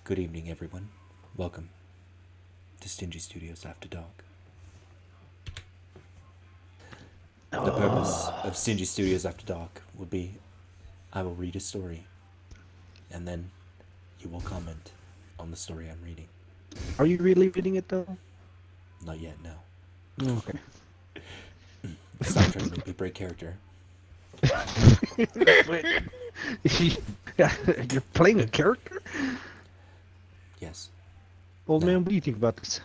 Good evening, everyone. Welcome to Stingy Studios After Dark. The purpose of Stingy Studios After Dark will be I will read a story, and then you will comment on the story I'm reading. Are you really reading it though? Not yet, no. Okay. Stop trying to make me break character. You're playing a character? Yes. Old No. man, what do you think about this?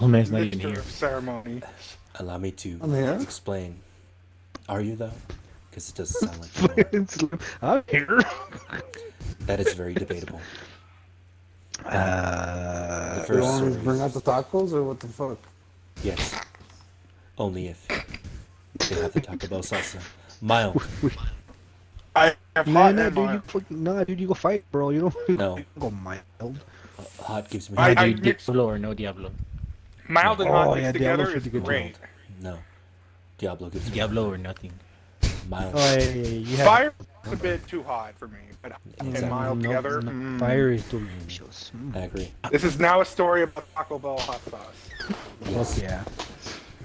Old man's not even Mixture here. of ceremony. Allow me to I'm here. explain. Are you, though? Because it doesn't sound like you are. I'm here. That is very debatable. The You first want me to story. bring out the tacos or what the fuck? Yes. Only if they have the Taco Bell salsa. Mild. I have Nah, hot nah, and dude, mild. dude, you go fight, bro. You don't No. go mild. Hot gives me... I- Do mix- Diablo or no Diablo? Mild and Oh, hot yeah, mixed together Diablo's is pretty good. great. No. Diablo gives me Diablo or nothing. mild. Oh, yeah, you have Fire is a bit too hot for me, but hot Exactly. and mild no, together. no, fire is delicious. I agree. This is now a story about Taco Bell hot sauce. Yes. Yeah.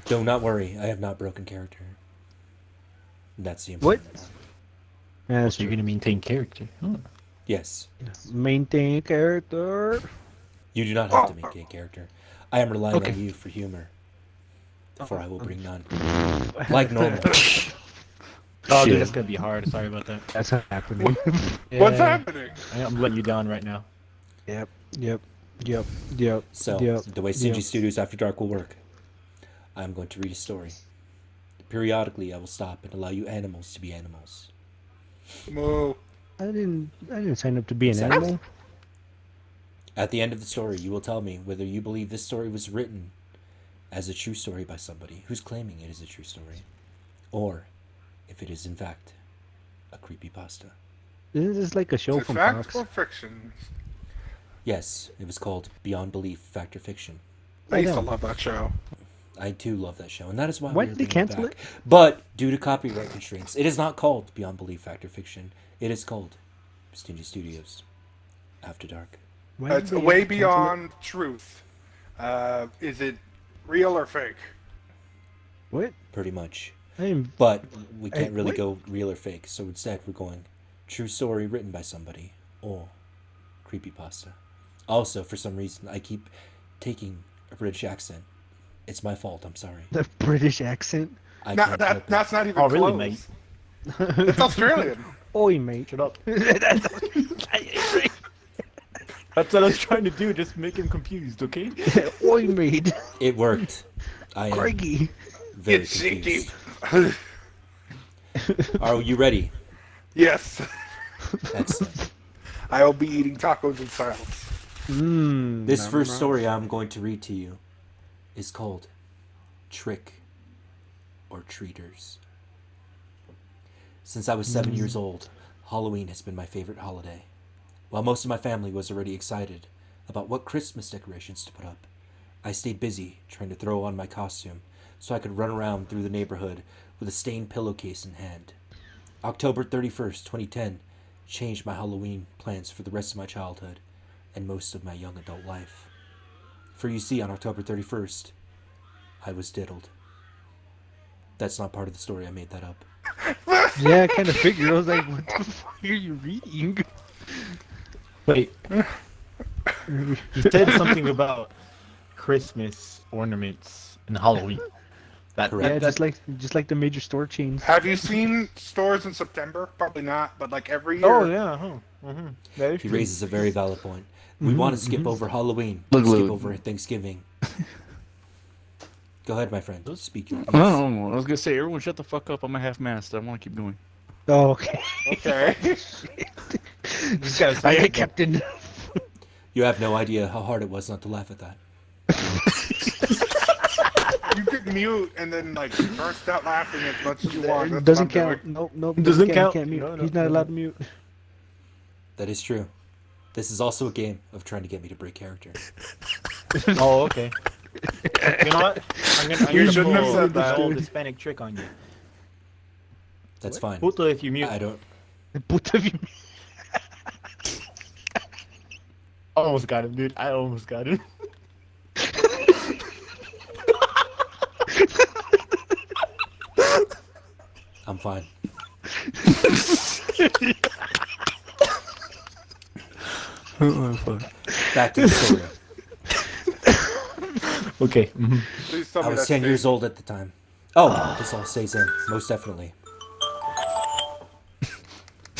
Do not worry, I have not broken character. That's the What? important part. Yeah, So you're gonna maintain character. Huh. Yes. maintain character. You do not have to maintain character. I am relying Okay. on you for humor. For I will bring none. Like normal. Oh, Shit. dude, that's gonna be hard. Sorry about that. That's happening. What's happening? I'm letting you down right now. Yep. Yep. So, Yep. the way Stingy Yep. Studios After Dark will work, I'm going to read a story. Periodically, I will stop and allow you animals to be animals. Moo. I didn't sign up to be an Exactly. animal. At the end of the story, you will tell me whether you believe this story was written as a true story by somebody who's claiming it is a true story, or if it is in fact a creepypasta. This is like a show Is it from fact Fox. or fiction? Yes, it was called Beyond Belief, Fact or Fiction. I used to know. love that show. I too love that show, and that is why Why we are did they bringing cancel back. But due to copyright constraints, it is not called Beyond Belief, Fact or Fiction. It is called Stingy Studios After Dark. Why did It's they way cancel it? beyond truth. Is it real or fake? What? Pretty much. I'm But we can't really what? go real or fake, so instead we're going true story written by somebody or creepypasta. Also, for some reason, I keep taking a British accent. It's my fault, I'm sorry. the British accent. I No, can't help it. that's not even Oh, close. really, mate? It's Australian. Oi, mate. Shut up. That's what I was trying to do. Just make him confused, okay? Oi, mate. It worked. I am Craigie. very It's cheeky. confused. Are you ready? Yes. Excellent. I will be eating tacos in silence. This first story I'm going to read to you is called Trick or Treaters. Since I was 7 years old, Halloween has been my favorite holiday. While most of my family was already excited about what Christmas decorations to put up, I stayed busy trying to throw on my costume so I could run around through the neighborhood with a stained pillowcase in hand. October 31st, 2010 changed my Halloween plans for the rest of my childhood and most of my young adult life. For you see, on October 31st, I was diddled. That's not part of the story, I made that up. Yeah, I kind of figured. I was like, what the fuck are you reading? Wait. You said something about Christmas ornaments and Halloween. That, Correct. Yeah, that, just like the major store chains. Have you seen stores in September? Probably not, but like every year. Oh yeah. Huh. Mm-hmm. That is He true. raises a very valid point. We want to skip over Halloween, Look, skip look. over Thanksgiving. Go ahead, my friend. Speak your piece. Oh, I was gonna say, everyone shut the fuck up. I'm a half mast. I want to keep going. Oh, okay. Okay. Just gotta say Aye, it, Captain. You have no idea how hard it was not to laugh at that. You could mute and then like burst out laughing as much as you want. That's Doesn't what I'm count. doing. Nope. Doesn't count. Can't mute. No, no, He's not no. allowed to mute. That is true. This is also a game of trying to get me to break character. Oh, okay. You know what? I'm You gonna shouldn't have pull said the that. old Hispanic trick on you. That's fine. Puto if you mute. I don't. Both of you. Almost got him, dude. I almost got him. I'm fine. Oh, fuck. Back to the story. Okay. Please tell I me was that's 10 Stingy. years old at the time. Oh, this all stays in. Most definitely.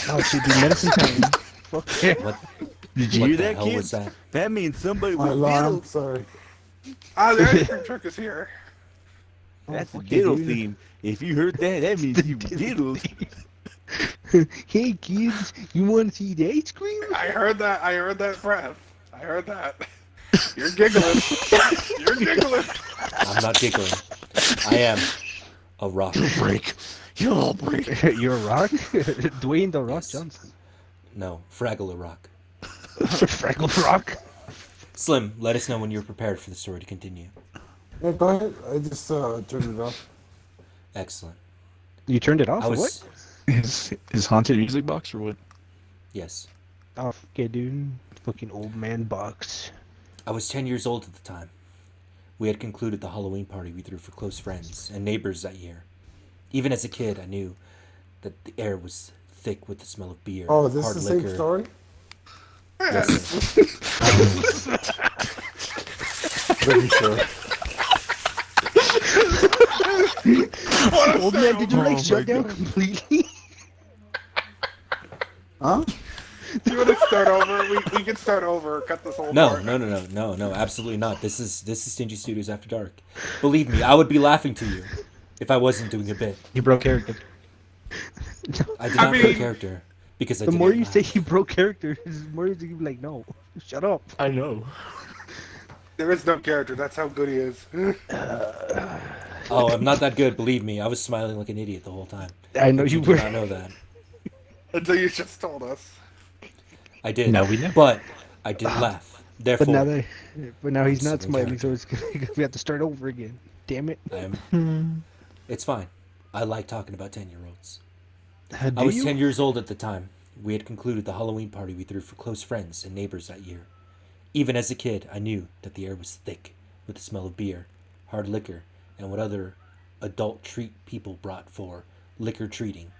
Oh, shit, dude, medicine time. Fuck yeah. What, Did you what hear the that, hell kids? was that? That means somebody My was alarm, diddled. sorry. Ah, the ice cream truck is here. That's the fuck yeah, diddle dude. theme. If you heard that, that means you were diddled. Hey kids, you want to see the ice cream? I heard that. I heard that breath. I heard that. You're giggling. You're giggling. I'm not giggling. I am a rock. Break. You'll break. You're a rock? Dwayne the Rock Yes. Johnson. No, Fraggle a rock. Fraggle Rock? Slim, let us know when you're prepared for the story to continue. Yeah, go ahead. I just turned it off. Excellent. You turned it off I or was. what? Is haunted music box or what? Yes. Oh, okay, dude. Fucking old man box. I was 10 years old at the time. We had concluded the Halloween party we threw for close friends and neighbors that year. Even as a kid, I knew that the air was thick with the smell of beer, Oh, is this hard the liquor. same story? Yes, sir. Pretty sure. Old man, did you Oh like my shut down God. completely? Huh? You want to start over? We can start over. Cut this whole No, part. no, absolutely not. This is Stingy Studios After Dark. Believe me, I would be laughing to you if I wasn't doing a bit. You broke character. I did I not break mean- character because I The did more not you laugh. say you broke character, the more you be like, no, shut up. I know. There is no character. That's how good he is. Oh, I'm not that good. Believe me, I was smiling like an idiot the whole time. I know But you you were. did not know that. Until you just told us. I did. No, we know. But I didn't laugh. Therefore, But now he's I'm not still in smiling, so it's gonna, we have to start over again. Damn it. I am. It's fine. I like talking about 10-year-olds. I Do was you? 10 years old at the time. We had concluded the Halloween party we threw for close friends and neighbors that year. Even as a kid, I knew that the air was thick with the smell of beer, hard liquor, and what other adult treat people brought for liquor treating.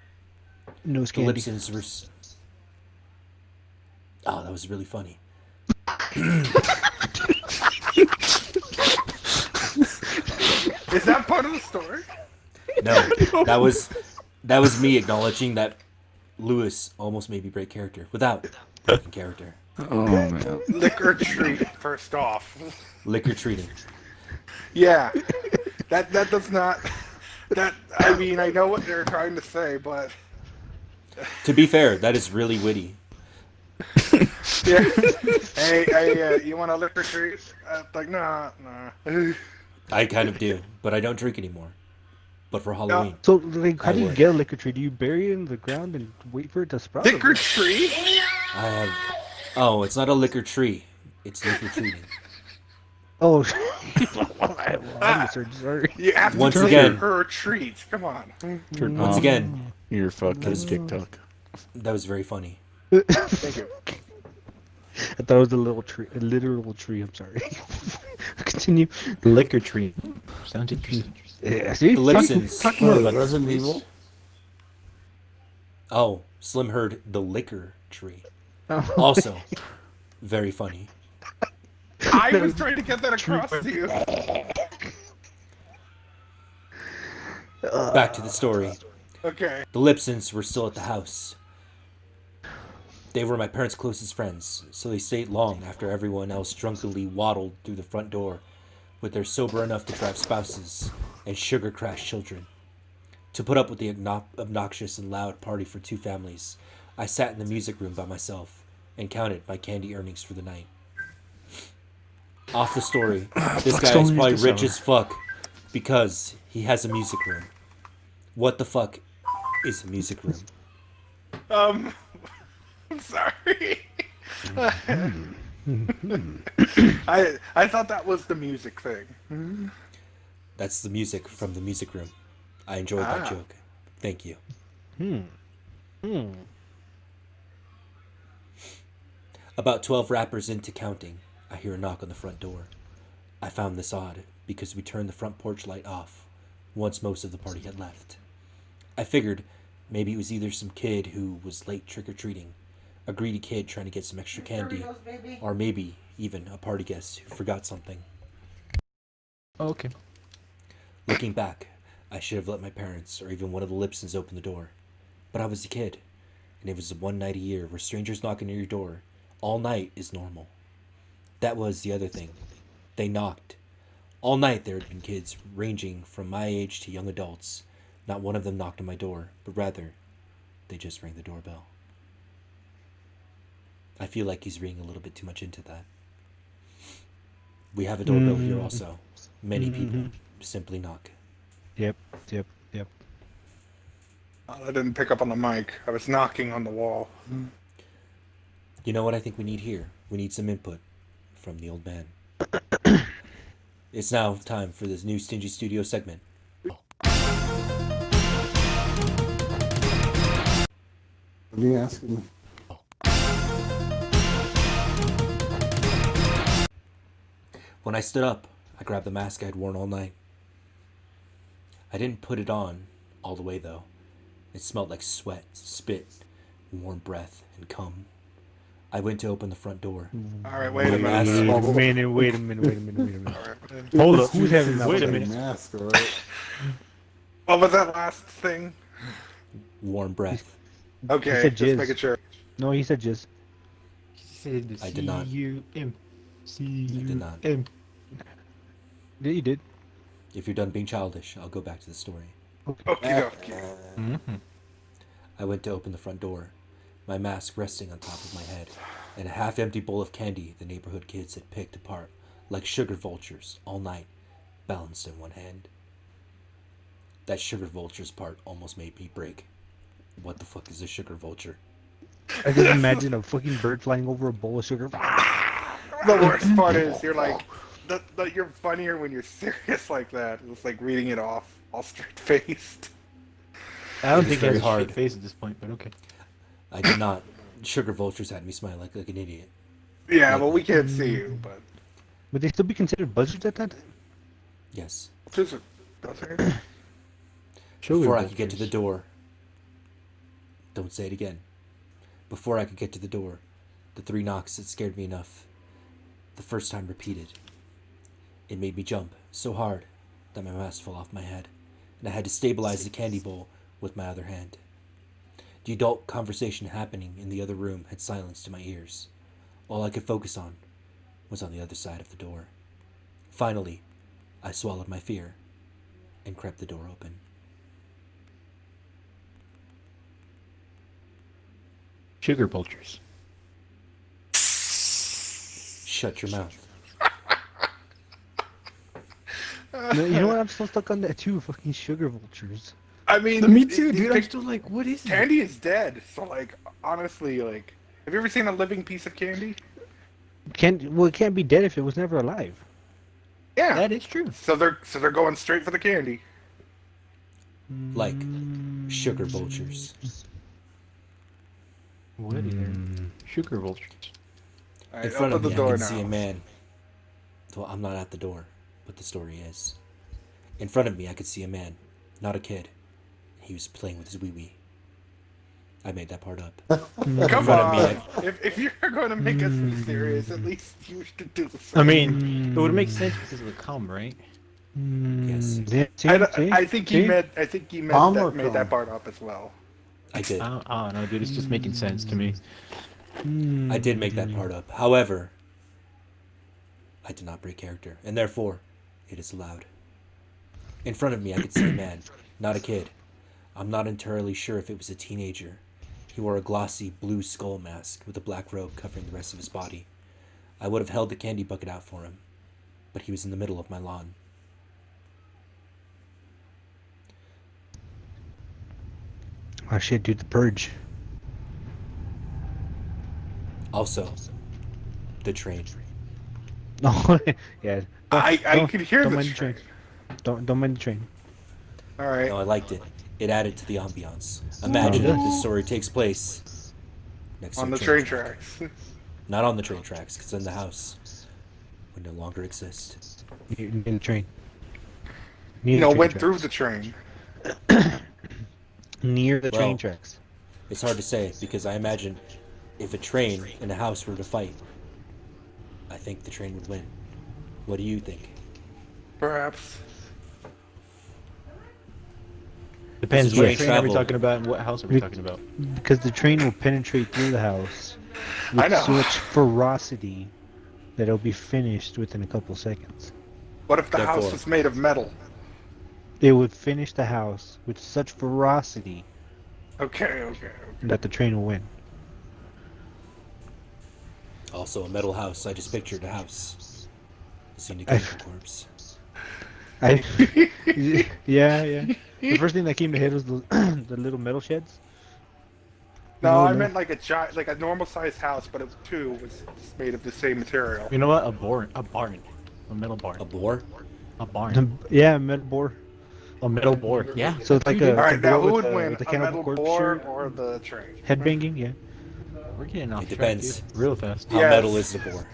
Nose The candy. Lipsons were. Oh, that was really funny. Is that part of the story? No, that was me acknowledging that Lewis almost made me break character without breaking character. Oh, man. Liquor treat. First off. Liquor treating. Yeah. That does not. That I mean I know what they're trying to say, but To be fair, that is really witty. yeah. Hey, you want a liquor treat? Like nah. I kind of do, but I don't drink anymore. But for Halloween, So, like, how I do you would. get a liquor tree? Do you bury it in the ground and wait for it to sprout? Liquor treat? I have. Oh, it's not a liquor tree. It's liquor treating. Oh, I'm sorry. You have to Once treat again- her a treat. Come on. Turn Once off again, your fucking That's- TikTok. that was very funny. Thank you. I thought it was a little tree, a literal tree. I'm sorry. Continue. Liquor tree. Sounds interesting. Yeah, see? The Lipsons. Talk more Oh, about Resident this, Evil? Oh, Slim heard the liquor tree. Oh. Also, very funny. I was trying to get that across to you. Back to the story. Okay. The Lipsons were still at the house. They were my parents' closest friends, so they stayed long after everyone else drunkenly waddled through the front door with their sober enough to drive spouses and sugar crash children. To put up with the obnoxious and loud party for two families, I sat in the music room by myself and counted my candy earnings for the night. Off the story, this guy is probably rich as fuck because he has a music room. What the fuck is a music room? I'm sorry. I thought that was the music thing. That's the music from the music room. I enjoyed that Ah. joke. Thank you. Hmm. Hmm. About 12 rappers into counting, I hear a knock on the front door. I found this odd because we turned the front porch light off once most of the party had left. I figured maybe it was either some kid who was late trick-or-treating, a greedy kid trying to get some extra candy, or maybe even a party guest who forgot something. Oh, okay. Looking back, I should have let my parents or even one of the Lipsons open the door. But I was a kid, and it was the one night a year where strangers knocking near your door all night is normal. That was the other thing. They knocked. All night there had been kids ranging from my age to young adults. Not one of them knocked on my door, but rather, they just rang the doorbell. I feel like he's reading a little bit too much into that. We have a doorbell here also. Many people simply knock. Yep. Yep. Yep. I didn't pick up on the mic. I was knocking on the wall. You know what I think we need here? We need some input from the old man. It's now time for this new Stingy Studio segment. What are you asking? When I stood up, I grabbed the mask I had worn all night. I didn't put it on all the way though. It smelled like sweat, spit, warm breath, and cum. I went to open the front door. All right, wait a Wait minute. Wait a minute. All right. Hold up. Who's having that? Wait a one? minute. Mask, all right? What was that last thing? Warm breath. Okay, said just jizz. making sure. No, he said jizz. I did not. C-U-M. I did not. C-U-M. Yeah, you did. If you're done being childish, I'll go back to the story. Okay, okay. Mm-hmm. I went to open the front door, my mask resting on top of my head, and a half-empty bowl of candy the neighborhood kids had picked apart like sugar vultures all night, balanced in one hand. That sugar vultures part almost made me break. What the fuck is a sugar vulture? I just imagine a fucking bird flying over a bowl of sugar. The worst part is you're like, you're funnier when you're serious like that. It's like reading it off, all straight faced. I don't It's think he very has a hard. shit face at this point, but okay. I did not. Sugar vultures had me smile like an idiot. Yeah, well, we can't see you, but Would they still be considered buzzards at that time? Yes. just a Before I could get to the door. Don't say it again. Before I could get to the door, the 3 knocks had scared me enough. The first time repeated. It made me jump so hard that my mask fell off my head, and I had to stabilize the candy bowl with my other hand. The adult conversation happening in the other room had silenced my ears. All I could focus on was on the other side of the door. Finally, I swallowed my fear and crept the door open. Sugar vultures. Shut your mouth. No, you know what? I'm still stuck on that too. Fucking sugar vultures. I mean, Me too, dude. I'm pic- still like, what is that? candy is dead. So, like, honestly, like, have you ever seen a living piece of candy? It can't be dead if it was never alive. Yeah. That is true. So they're going straight for the candy. Like sugar vultures. What is sugar vultures? All In right, front of open me, the I door can see a now. man. Well, I'm not at the door, but the story is. In front of me, I could see a man, not a kid. He was playing with his wee-wee. I made that part up. Come In front of me, on. If you're going to make us be serious, at least you should do the same. I mean, it would make sense because of the cum, right? Yes. Yeah, see, I think he see? meant. I think he meant Palmer that, made that cum. part up as well. I did. I don't know, dude. It's just making sense to me. I did make that part up. However, I did not break character, and therefore, it is allowed. In front of me, I could see a man, not a kid. I'm not entirely sure if it was a teenager. He wore a glossy blue skull mask with a black robe covering the rest of his body. I would have held the candy bucket out for him, but he was in the middle of my lawn. Oh shit, dude, the purge. Also, The train. No, yeah. I Don't- could hear don't the mind the train. Don't mind the train. All right. No, I liked it. It added to the ambiance. Oh, Imagine it if does. this story takes place next On to the a train track. tracks. Not on the train tracks, because then the house would no longer exist. Near the train. You Near know, the train went tracks. through the train. Near the Well, train tracks. It's hard to say, because I imagine if a train and a house were to fight, I think the train would win. What do you think? Perhaps. Depends This is what train train are we travel. talking about and what house are we talking about? Because the train will penetrate through the house I with know. such ferocity that it'll be finished within a couple seconds. What if the house Therefore- was made of metal? It would finish the house with such ferocity Okay. that the train will win. Also, a metal house. I just pictured a house. Seen a chemical corpse. Yeah. The first thing that came to head was the, the little metal sheds. No, No, I no. meant like a normal sized house, but it too was made of the same material. You know what? A barn. A metal barn. A boar? A barn. Yeah, metal bore. A metal board. Yeah. So it's like a- All right, the now boar who with would the- win, with the a Cannibal metal Corpse board shirt? or the train? Headbanging, yeah. We're getting off It track, depends. dude. Real fast. How Yes. metal is the boar?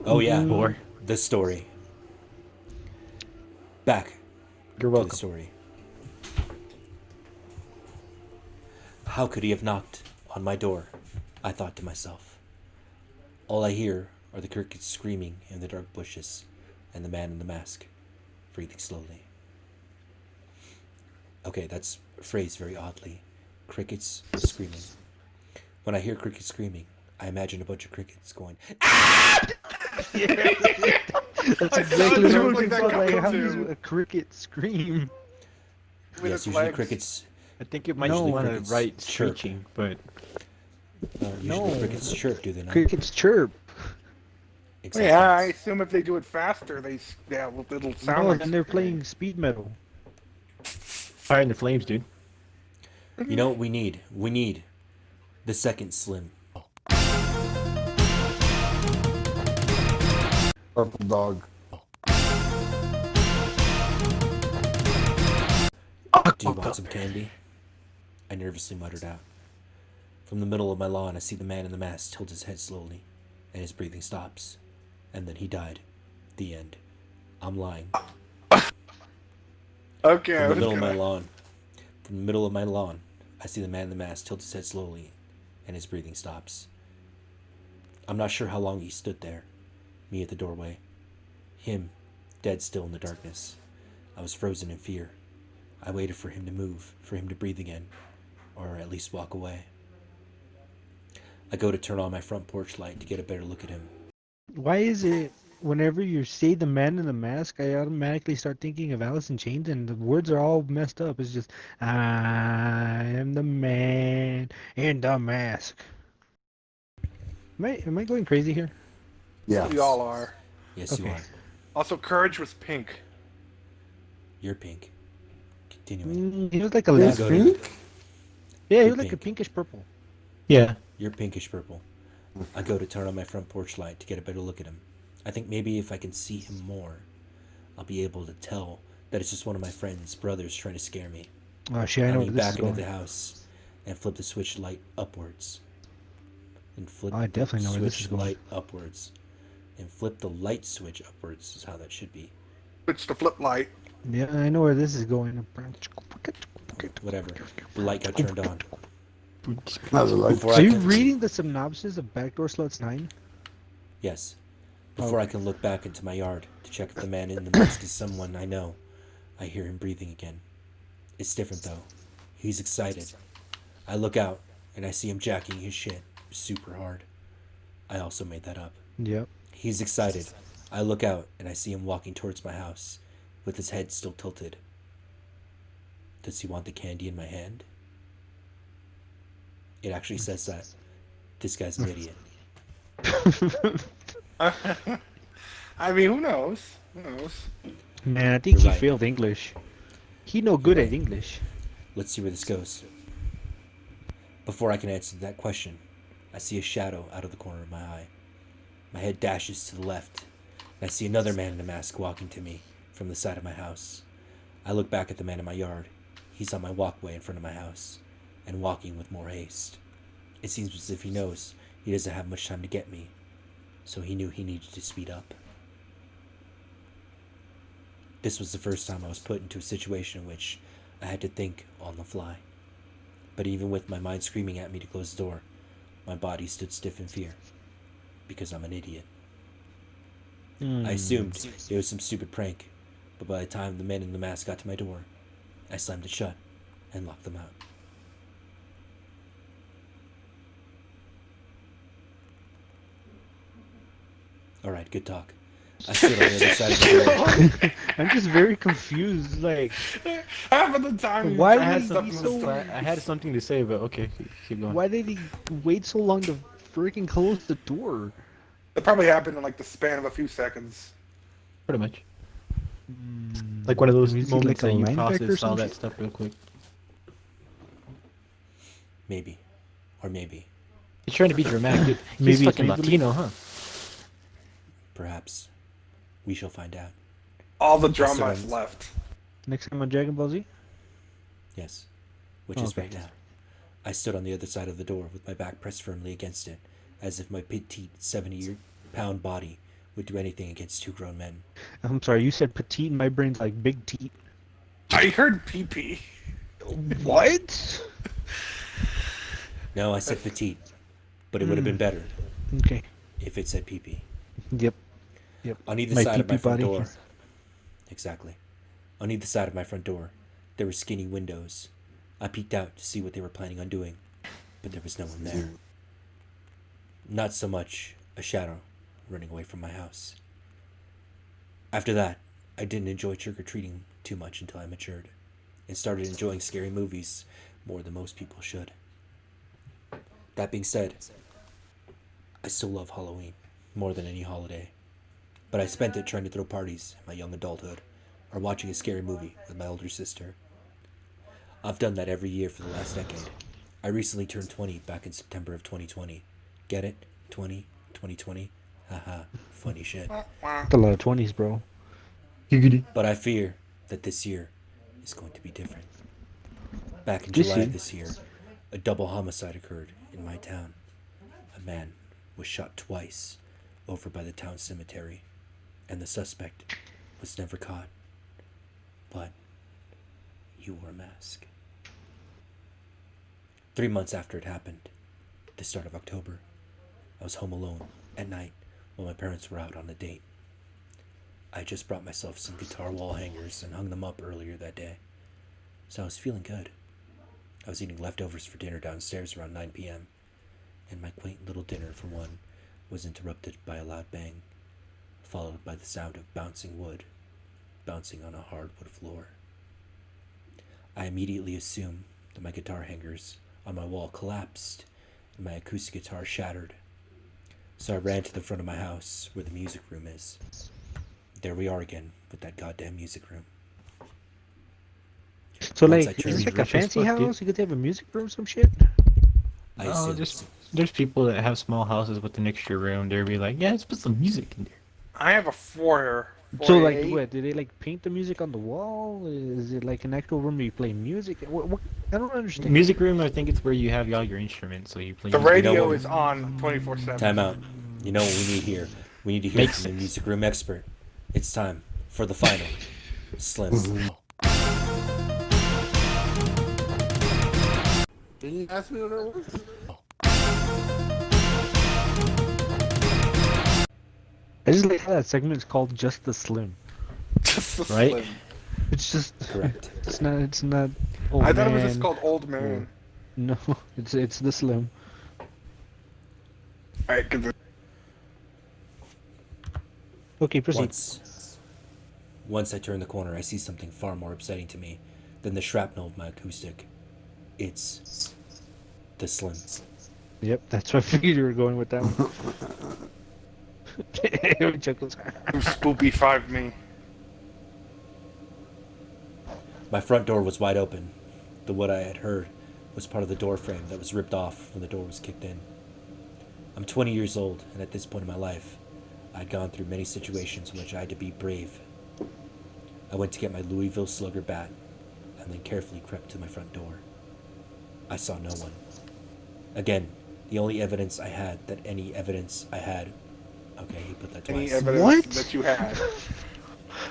Oh yeah, Boar. the story. Back You're to the welcome. story. How could he have knocked on my door? I thought to myself. All I hear are the crickets screaming in the dark bushes, and the man in the mask, breathing slowly. Okay, that's phrased very oddly. Crickets screaming. When I hear crickets screaming, I imagine a bunch of crickets going, That's I exactly saw what like I that was like. come How too. does a cricket scream? With yes, its usually legs. crickets, I think it might No, want to crickets write chirp. screeching, but usually No. crickets chirp, do they not? Crickets chirp. Exactly. Yeah, I assume if they do it faster, it'll sound No, like. then they're playing speed metal. fire in the flames, dude. You know what we need? We need the second Slim. Purple dog. Do you want some candy? I nervously muttered out. From the middle of my lawn, I see the man in the mask tilt his head slowly, and his breathing stops. And then he died. The end. I'm lying. Okay, I From the was middle of my gonna. lawn. From the middle of my lawn, I see the man in the mask tilt his head slowly, and his breathing stops. I'm not sure how long he stood there, me at the doorway. Him, dead still in the darkness. I was frozen in fear. I waited for him to move, for him to breathe again, or at least walk away. I go to turn on my front porch light to get a better look at him. Why is it whenever you say the man in the mask, I automatically start thinking of Alice in Chains, and the words are all messed up. It's just, I am the man in the mask. Am I going crazy here? Yeah. We all are. Yes, you Okay. are. Also, Courage was pink. You're pink. Continuing. He was like a Yeah, lad. go ahead. Yeah, he You're was like a pink. pinkish purple. Yeah. You're pinkish purple. I go to turn on my front porch light to get a better look at him. I think maybe if I can see him more, I'll be able to tell that it's just one of my friend's brothers trying to scare me. Oh shit, I I know lean where this is back into going. the house and flip the switch light upwards. And flip I definitely know where this switch is going. light upwards. And flip the light switch upwards is how that should be. Switch to flip light. Yeah, I know where this is going. Whatever. The light got turned on. How's it like? Before Are I you can- reading the synopsis of Backdoor Sluts 9? Yes. Before I can look back into my yard to check if the man in the mask is someone I know, I hear him breathing again. It's different though. He's excited. I look out and I see him jacking his shit super hard. I also made that up. Yep. He's excited. I look out and I see him walking towards my house with his head still tilted. Does he want the candy in my hand? It actually says that. This guy's an idiot. I mean, who knows? Who knows? Man, I think You're he right. failed English. He no good You're at right. English. Let's see where this goes. Before I can answer that question, I see a shadow out of the corner of my eye. My head dashes to the left, and I see another man in a mask walking to me from the side of my house. I look back at the man in my yard. He's on my walkway in front of my house, and walking with more haste. It seems as if he knows he doesn't have much time to get me, so he knew he needed to speed up. This was the first time I was put into a situation in which I had to think on the fly. But even with my mind screaming at me to close the door, my body stood stiff in fear, because I'm an idiot. I assumed it was some stupid prank, but by the time the men in the mask got to my door, I slammed it shut and locked them out. Alright, good talk. I stood on the other side of the door. I'm just very confused. Like, Half of the time, Why I would had he something be to so- say. I had something to say, but okay, keep going. why did he wait so long to freaking close the door? It probably happened in like the span of a few seconds. Pretty much. Like one of those Is he moments like a that you linebacker or process all some that shit? stuff real quick. Maybe. Or maybe. He's trying to be dramatic. Dude. Maybe He's it's fucking Maple Latino, huh? Perhaps. We shall find out. All the Yes, drama sir. is left. Next time on Dragon Ball Z? Yes. Which is Okay. right now. I stood on the other side of the door with my back pressed firmly against it, as if my petite 70-pound body would do anything against two grown men. I'm sorry, you said petite, and my brain's like big teeth. I heard pee-pee. What? No, I said petite, but it would have been better Okay. if it said pee-pee. Yep. On either My side of my pee-pee front body. door. Exactly. On either side of my front door, there were skinny windows. I peeked out to see what they were planning on doing, but there was no one there. Not so much a shadow running away from my house. After that, I didn't enjoy trick-or-treating too much until I matured, and started enjoying scary movies more than most people should. That being said, I still love Halloween more than any holiday, but I spent it trying to throw parties in my young adulthood, or watching a scary movie with my older sister. I've done that every year for the last decade. I recently turned 20 back in September of 2020. Get it? 2020? Haha, funny shit. That's a lot of 20s, bro. But I fear that this year is going to be different. Back in This July year? of this year, a double homicide occurred in my town. A man was shot twice over by the town cemetery, and the suspect was never caught. But he wore a mask. 3 months after it happened, the start of October, I was home alone at night while my parents were out on a date. I just brought myself some guitar wall hangers and hung them up earlier that day, so I was feeling good. I was eating leftovers for dinner downstairs around 9 p.m., and my quaint little dinner, for one, was interrupted by a loud bang, followed by the sound of bouncing wood, bouncing on a hardwood floor. I immediately assumed that my guitar hangers on my wall collapsed and my acoustic guitar shattered. So I ran to the front of my house where the music room is. There we are again with that goddamn music room. So, Once like, I turned is it like a rich as fancy fuck, dude. house? You could have a music room, some shit? I Oh, assumed. there's people that have small houses with an extra room. They'll be like, yeah, let's put some music in there. I have a foyer. So, like, foyer. what? Did they, like, paint the music on the wall? Is it, like, an actual room where you play music? What? I don't understand. Music room, I think it's where you have all your instruments, so you play. The music. radio what? is on 24/7. Time out. You know what we need here? We need to hear Makes from the sense. music room expert. It's time for the final. Slim. Didn't you ask me what it was? I just like how that segment is called Just the Slim. Just the Right? slim. It's just, Correct. it's not, old I thought it man. was just called Old Man. No, it's the Slim. Alright, Okay, proceed. Once I turn the corner, I see something far more upsetting to me than the shrapnel of my acoustic. It's the Slim. Yep, that's what I figured you were going with that one. Chuckles. Spoopy 5 me. My front door was wide open. The wood I had heard was part of the door frame that was ripped off when the door was kicked in. I'm 20 years old, and at this point in my life, I'd gone through many situations in which I had to be brave. I went to get my Louisville Slugger bat, and then carefully crept to my front door. I saw no one. Again, the only evidence I had that any evidence I had. Okay, he put that Any twice. evidence What? that you had.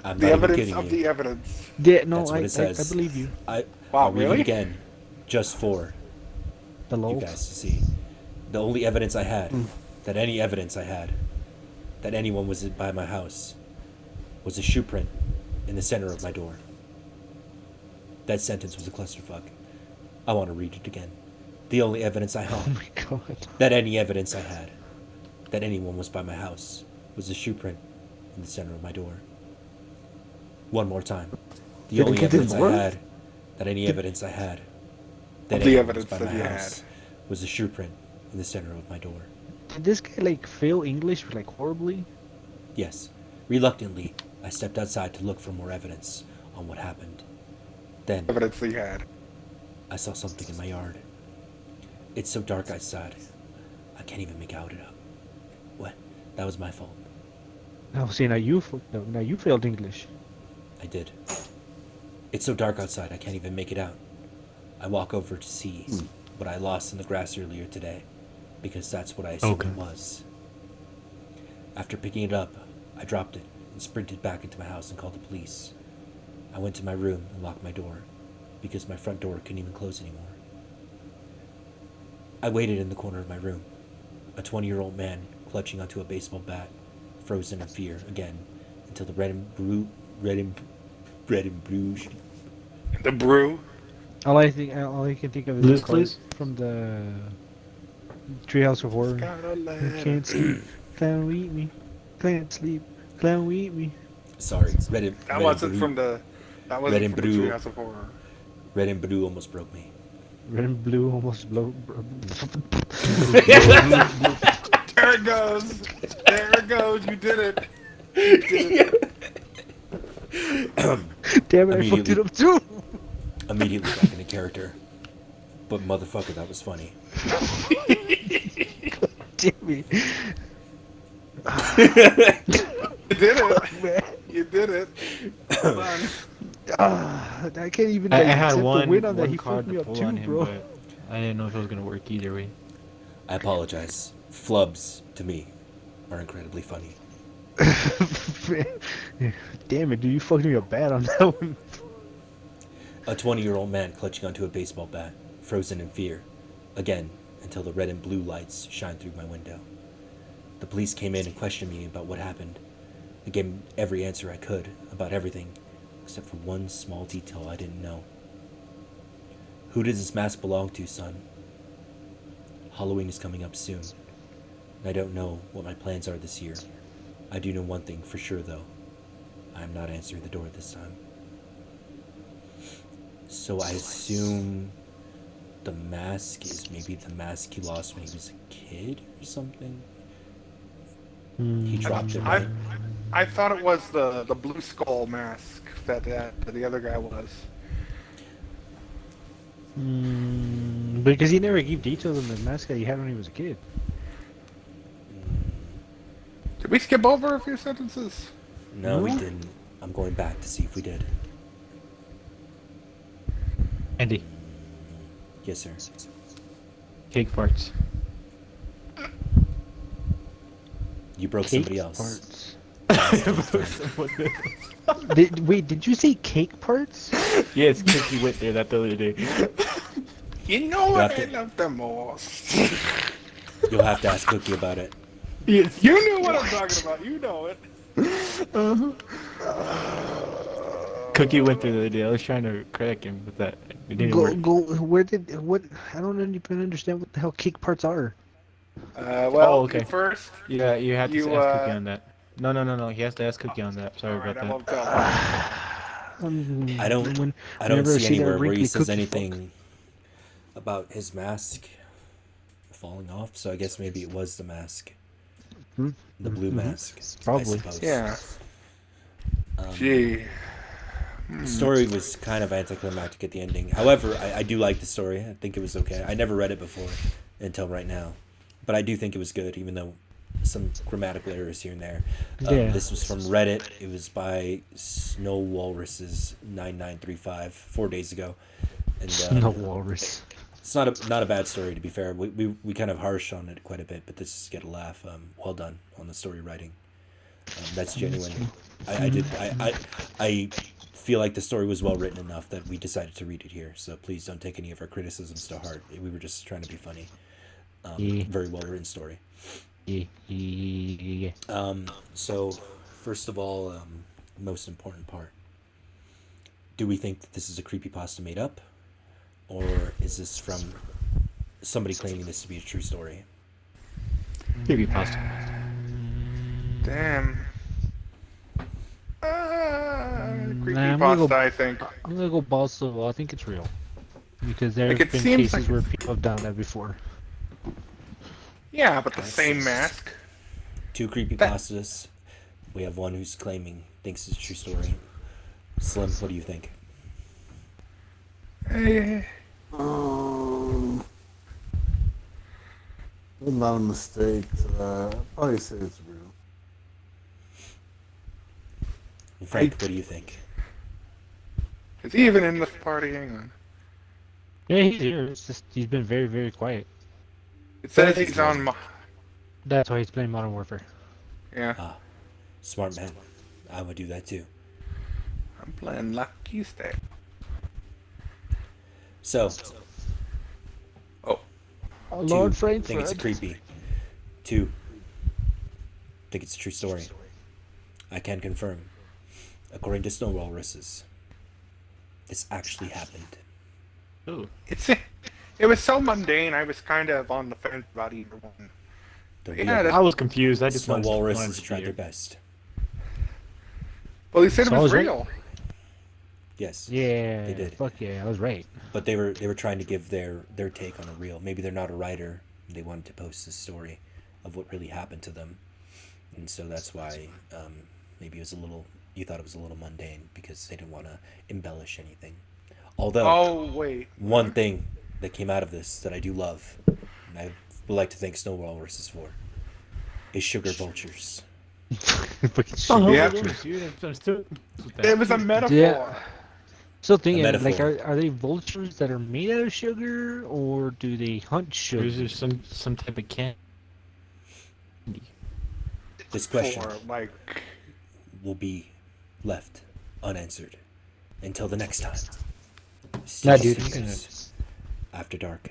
I'm The not even evidence kidding of you. the evidence. Yeah, no, That's what I it says. I believe you. Wow, I'll read really? it again, just for The you lols. guys to see. The only evidence I had, that any evidence I had, that anyone was by my house, was a shoe print in the center of my door. That sentence was a clusterfuck. I want to read it again. The only evidence I Oh had, my god. that any evidence I had, that anyone was by my house, was a shoe print in the center of my door. One more time. The Did it only get evidence I more? had, that any evidence I had, that Of the anyone was evidence by that my you house, was a shoe print in the center of my door. Did this guy like fail English like horribly? Yes. Reluctantly, I stepped outside to look for more evidence on what happened. Then, Evidence that you had. I saw something in my yard. It's so dark outside, I can't even make out it up. What? That was my fault. Oh, see, now you failed English. I did. It's so dark outside, I can't even make it out. I walk over to see what I lost in the grass earlier today, because that's what I assumed Okay. it was. After picking it up, I dropped it and sprinted back into my house and called the police. I went to my room and locked my door, because my front door couldn't even close anymore. I waited in the corner of my room, a 20-year-old man clutching onto a baseball bat, frozen in fear again, until the red and blue The brew. All I can think of is Blues the Clues? chorus from the Treehouse of Horror. Got a I letter. can't sleep, clown will eat me. Can't sleep, clown will eat me. Sorry, That wasn't from the. That wasn't Red and from the Blue. Treehouse of Horror. Red and blue almost broke me. Red and blue almost blow. There it goes. There it goes. You did it. You did it. Damn it, I fucked it Immediately. up too. Immediately back into character. But motherfucker, that was funny. Damn it. You did it. Man. You did it. Come on. I can't even I like, had accept one, the win on that. one He card fucked me to up pull too, on him, bro. but I didn't know if it was gonna work either way. I apologize. Flubs, to me, are incredibly funny. Damn it, dude, you fucked me up bad on that one. A 20-year-old man clutching onto a baseball bat, frozen in fear. Again, until the red and blue lights shined through my window. The police came in and questioned me about what happened. I gave them every answer I could about everything, except for one small detail I didn't know. Who does this mask belong to, son? Halloween is coming up soon, and I don't know what my plans are this year. I do know one thing for sure, though. I am not answering the door this time. So I assume the mask is maybe the mask he lost when he was a kid or something? He dropped it, right? I thought it was the blue skull mask that the other guy was. Because he never gave details on the mask that he had when he was a kid. Did we skip over a few sentences? No, we No? didn't. I'm going back to see if we did. Andy, Yes, sir. cake parts. You broke Cake somebody else. parts. Wait, did you say cake parts? Yes, Cookie went there that the other day. You know what have I to- love the most. You'll have to ask Cookie about it. Yes. You knew what I'm talking about. You know it. Cookie went there the other day. I was trying to crack him with that. It didn't work. What? I don't even understand what the hell cake parts are. Well, okay. first, Yeah, you had to You, ask Cookie on that. No. He has to ask Cookie on that. Sorry alright, about I that. won't tell. I don't whenever I see see that anywhere where he wrinkly says cookie anything about his mask falling off, so I guess maybe it was the mask. Hmm? The blue mask. Probably. I suppose. Yeah. Um, Gee. The story was kind of anticlimactic at the ending. However, I do like the story. I think it was okay. I never read it before until right now. but I do think it was good, even though some grammatical errors here and there. Yeah. This was from Reddit. It was by Snow Walruses 9935 4 days ago, and No walrus. it's not a bad story, to be fair. We kind of harsh on it quite a bit, but this is get a laugh. Well done on the story writing. That's genuine. I feel like the story was well written enough that we decided to read it here. So please don't take any of our criticisms to heart. We were just trying to be funny. Yeah. Very well written story. Yeah. So first of all, most important part. Do we think that this is a creepypasta made up? Or is this from somebody claiming this to be a true story? Creepypasta. Damn. I'm gonna Creepypasta, go- I think. I'm gonna go balls to the wall. I think it's real. Because there have Like, it been seems cases like- where people have done that before. Yeah, but the That's same just- mask. Two creepypastas. We have one who's thinks it's a true story. Slim, what do you think? Eh, A lot of mistakes. I'd probably say it's real. And Frank, what do you think? Is he even in this party? Hang on. Yeah, he's here. It's just he's been very, very quiet. It says he's on. That's why he's playing Modern Warfare. Yeah, Smart man. I would do that too. I'm playing Lucky Stay. So, Oh, Oh, two, Lord Frank think it's creepy. Two, think it's a true story. I can confirm. According to Snow Walruses, this actually happened. Ooh. it was so mundane. I was kind of on the fence about either one. The Yeah, real that- I was confused. I just Snow wanted Walruses to tried be their here. best. Well, he said So it I was was right. real. Yes. Yeah, They did. Fuck yeah, I was right. But they were trying to give their take on a reel. Maybe they're not a writer. They wanted to post this story of what really happened to them, and so that's why maybe it was you thought it was a little mundane because they didn't want to embellish anything. Although Oh wait. one thing that came out of this that I do love, and I would like to thank Snow Walruses for, is sugar vultures. Fucking shit. Oh, Yeah. I'm still- It was a metaphor. Yeah. Still thinking, like, metaphor. are they vultures that are made out of sugar, or do they hunt Or is sugar? there some type of candy? This question For, like, will be left unanswered until the next time. Nah, Stingy dude. Singers After Dark.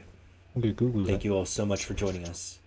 Okay, Google Thank you all so much for joining us.